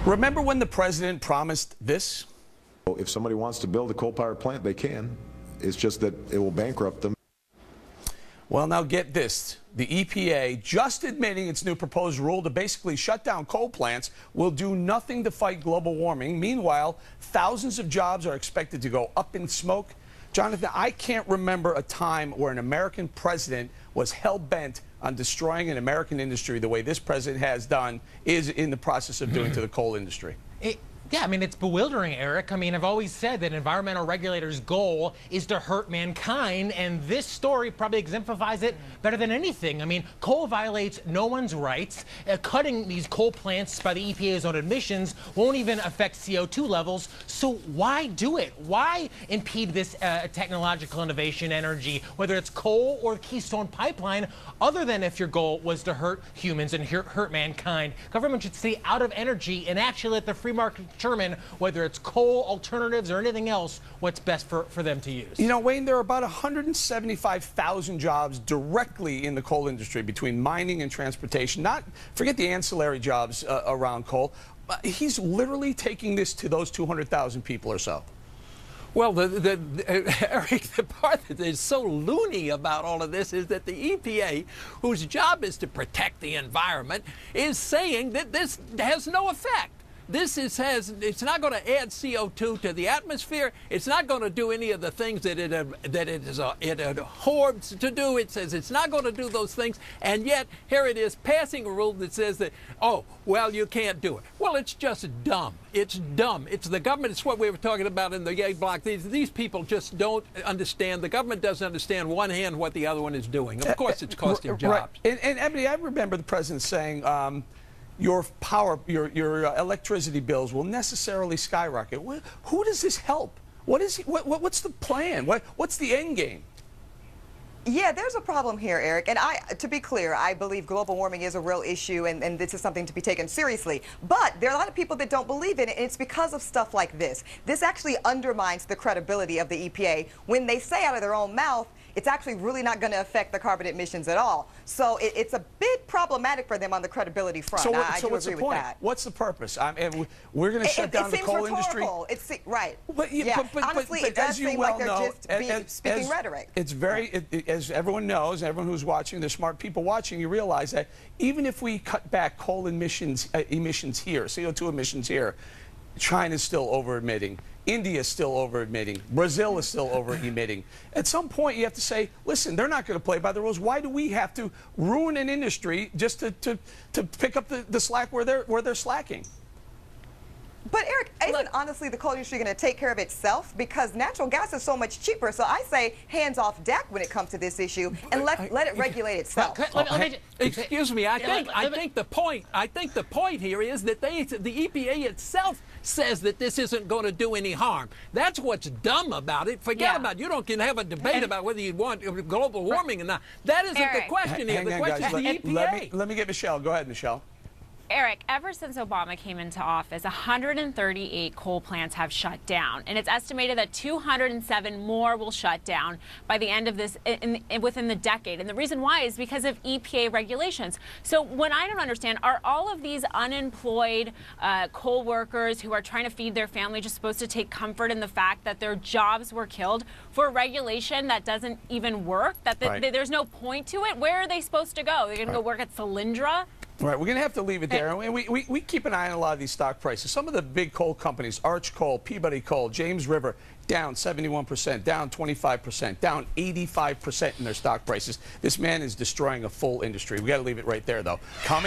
Remember when the president promised this? If somebody wants to build a coal-powered plant, they can. It's just that it will bankrupt them. Well, now get this. The EPA just admitting its new proposed rule to basically shut down coal plants will do nothing to fight global warming. Meanwhile, thousands of jobs are expected to go up in smoke. Jonathan, I can't remember a time where an American president was hell-bent on destroying an American industry the way this president has done, is in the process of doing to the coal industry. Yeah, I mean, it's bewildering, Eric. I mean, I've always said that environmental regulators' goal is to hurt mankind, and this story probably exemplifies it better than anything. I mean, coal violates no one's rights. Cutting these coal plants by the EPA's own admissions won't even affect CO2 levels. So why do it? Why impede this technological innovation, energy, whether it's coal or Keystone Pipeline, other than if your goal was to hurt humans and hurt mankind? Government should stay out of energy and actually let the free market determine whether it's coal, alternatives, or anything else, what's best for them to use. You know, Wayne, there are about 175,000 jobs directly in the coal industry between mining and transportation. Forget the ancillary jobs around coal. He's literally taking this to those 200,000 people or so. Well, Eric, the part that is so loony about all of this is that the EPA, whose job is to protect the environment, is saying that this has no effect. It's not going to add CO2 to the atmosphere. It's not going to do any of the things that it abhors to do. It says it's not going to do those things, and yet here it is passing a rule that says that, oh, well, you can't do it. Well, it's just dumb. It's dumb. It's the government. It's what we were talking about in the Yay block. These people just don't understand. The government doesn't understand one hand what the other one is doing. Of course, it's costing jobs. Right. And Ebony, I remember the president saying, your electricity bills will necessarily skyrocket. Who does this help? What's the plan? What's the end game? Yeah, there's a problem here, Eric. And to be clear, I believe global warming is a real issue, and this is something to be taken seriously. But there are a lot of people that don't believe in it, and it's because of stuff like this. This actually undermines the credibility of the EPA when they say out of their own mouth, it's actually really not going to affect the carbon emissions at all. So it's a bit problematic for them on the credibility front. So I do what's agree the point? With that. What's the purpose? We're going to shut down the coal industry. Right. But honestly, it does seem like they're just speaking rhetoric. It's as everyone knows, everyone who's watching, there's smart people watching, you realize that even if we cut back coal emissions here, CO2 emissions here, China's still over-emitting. India is still over-emitting. Brazil is still over-emitting. At some point, you have to say, listen, they're not going to play by the rules. Why do we have to ruin an industry just to pick up the slack where they're slacking? But Eric, isn't honestly the coal industry going to take care of itself? Because natural gas is so much cheaper. So I say hands off deck when it comes to this issue, and let it regulate itself. Excuse me. I think the point here is that the EPA itself says that this isn't going to do any harm. That's what's dumb about it. Forget about it. You can have a debate about whether you want global warming or not. That isn't the question here. The question is the EPA. Let me get Michelle. Go ahead, Michelle. Eric, ever since Obama came into office, 138 coal plants have shut down, and it's estimated that 207 more will shut down by the end of this, within the decade. And the reason why is because of EPA regulations. So what I don't understand, are all of these unemployed coal workers who are trying to feed their family just supposed to take comfort in the fact that their jobs were killed for a regulation that doesn't even work, that there's no point to it? Where are they supposed to go? They're going to go work at Solyndra? Right, we're going to have to leave it there. And we keep an eye on a lot of these stock prices. Some of the big coal companies, Arch Coal, Peabody Coal, James River, down 71%, down 25%, down 85% in their stock prices. This man is destroying a full industry. We got to leave it right there, though.